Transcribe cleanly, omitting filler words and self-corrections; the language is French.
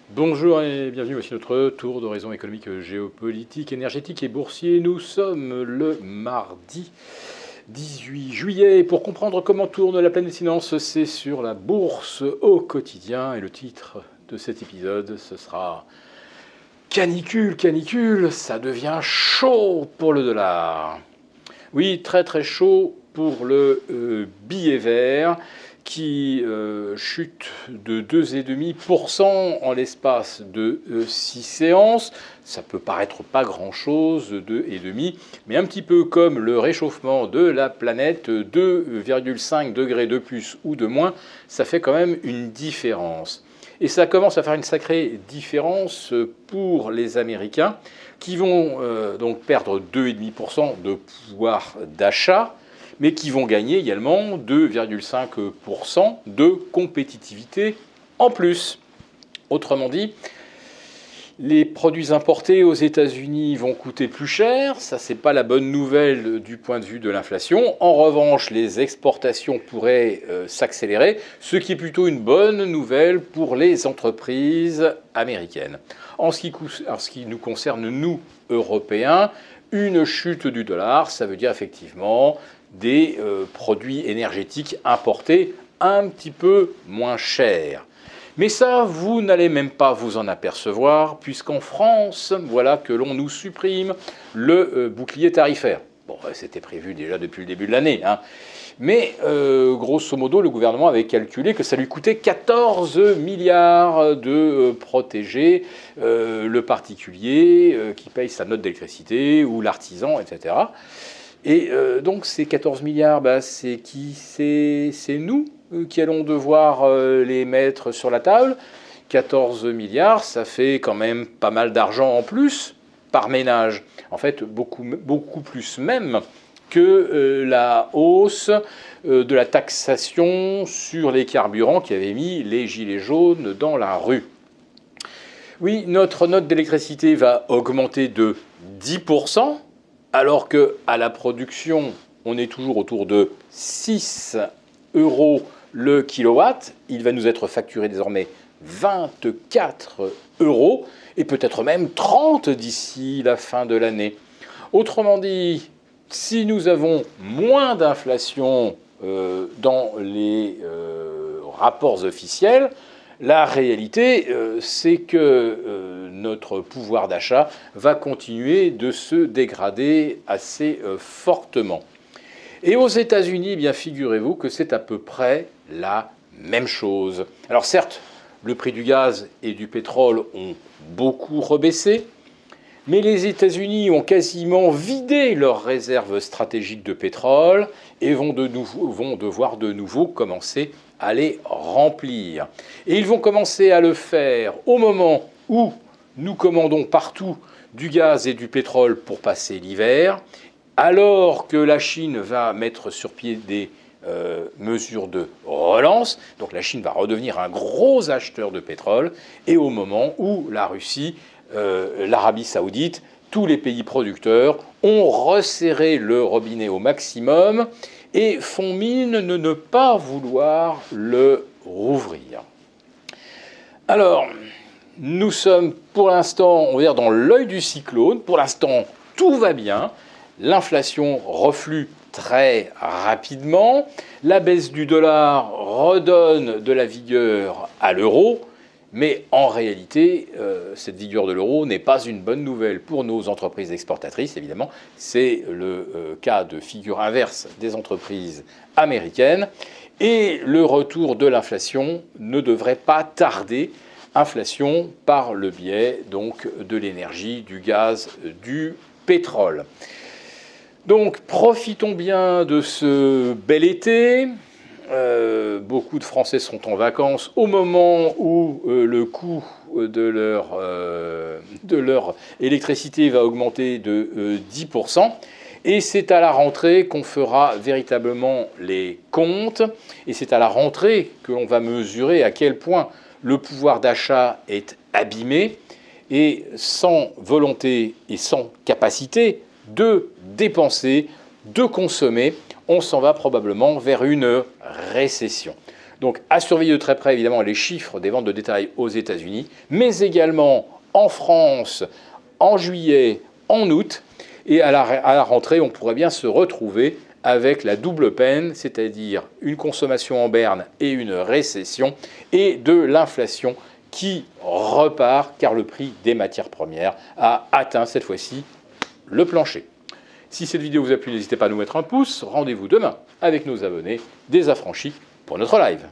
Bonjour et bienvenue, voici notre tour d'horizon économique, géopolitique, énergétique et boursier. Nous sommes le mardi 18 juillet. Pour comprendre comment tourne la planète finance, c'est sur la bourse au quotidien. Et le titre de cet épisode, ce sera Canicule, canicule, ça devient chaud pour le dollar. Oui, très très chaud pour le billet vert qui chute de 2,5% en l'espace de 6 séances. Ça peut paraître pas grand-chose, 2,5, mais un petit peu comme le réchauffement de la planète, 2,5 degrés de plus ou de moins, ça fait quand même une différence. Et ça commence à faire une sacrée différence pour les Américains qui vont donc perdre 2,5% de pouvoir d'achat, mais qui vont gagner également 2,5% de compétitivité en plus. Autrement dit, les produits importés aux États-Unis vont coûter plus cher. Ça, c'est pas la bonne nouvelle du point de vue de l'inflation. En revanche, les exportations pourraient s'accélérer, ce qui est plutôt une bonne nouvelle pour les entreprises américaines. En ce qui nous concerne, nous, Européens, une chute du dollar, ça veut dire effectivement des produits énergétiques importés un petit peu moins chers. Mais ça, vous n'allez même pas vous en apercevoir, puisqu'en France, voilà que l'on nous supprime le bouclier tarifaire. Bon, c'était prévu déjà depuis le début de l'année, hein. Mais grosso modo, le gouvernement avait calculé que ça lui coûtait 14 milliards de protéger le particulier qui paye sa note d'électricité ou l'artisan, etc. Et donc ces 14 milliards, c'est qui? C'est nous qui allons devoir les mettre sur la table. 14 milliards, ça fait quand même pas mal d'argent en plus par ménage. En fait, beaucoup plus même que la hausse de la taxation sur les carburants qui avait mis les gilets jaunes dans la rue. Oui, notre note d'électricité va augmenter de 10%, alors qu'à la production, on est toujours autour de 6 euros le kilowatt. Il va nous être facturé désormais 24 euros et peut-être même 30 d'ici la fin de l'année. Autrement dit, si nous avons moins d'inflation dans les rapports officiels, la réalité, c'est que notre pouvoir d'achat va continuer de se dégrader assez fortement. Et aux États-Unis, bien figurez-vous que c'est à peu près la même chose. Alors certes, le prix du gaz et du pétrole ont beaucoup rebaissé, mais les États-Unis ont quasiment vidé leurs réserves stratégiques de pétrole et vont devoir de nouveau commencer à les remplir. Et ils vont commencer à le faire au moment où nous commandons partout du gaz et du pétrole pour passer l'hiver, alors que la Chine va mettre sur pied des mesures de relance. Donc la Chine va redevenir un gros acheteur de pétrole, et au moment où la Russie, l'Arabie Saoudite, tous les pays producteurs ont resserré le robinet au maximum et font mine de ne pas vouloir le rouvrir. Alors, nous sommes pour l'instant, on va dire, dans l'œil du cyclone. Pour l'instant, tout va bien. L'inflation reflue très rapidement. La baisse du dollar redonne de la vigueur à l'euro. Mais en réalité, cette vigueur de l'euro n'est pas une bonne nouvelle pour nos entreprises exportatrices, évidemment. C'est le cas de figure inverse des entreprises américaines. Et le retour de l'inflation ne devrait pas tarder. Inflation par le biais donc de l'énergie, du gaz, du pétrole. Donc profitons bien de ce bel été. Beaucoup de Français sont en vacances au moment où le coût de leur électricité va augmenter de 10%. Et c'est à la rentrée qu'on fera véritablement les comptes. Et c'est à la rentrée que l'on va mesurer à quel point le pouvoir d'achat est abîmé. Et sans volonté et sans capacité de dépenser, de consommer, on s'en va probablement vers une récession. Donc à surveiller de très près évidemment les chiffres des ventes de détail aux États-Unis, mais également en France, en juillet, en août. Et à la rentrée, on pourrait bien se retrouver avec la double peine, c'est-à-dire une consommation en berne et une récession, et de l'inflation qui repart, car le prix des matières premières a atteint cette fois-ci le plancher. Si cette vidéo vous a plu, n'hésitez pas à nous mettre un pouce. Rendez-vous demain avec nos abonnés des affranchis pour notre live.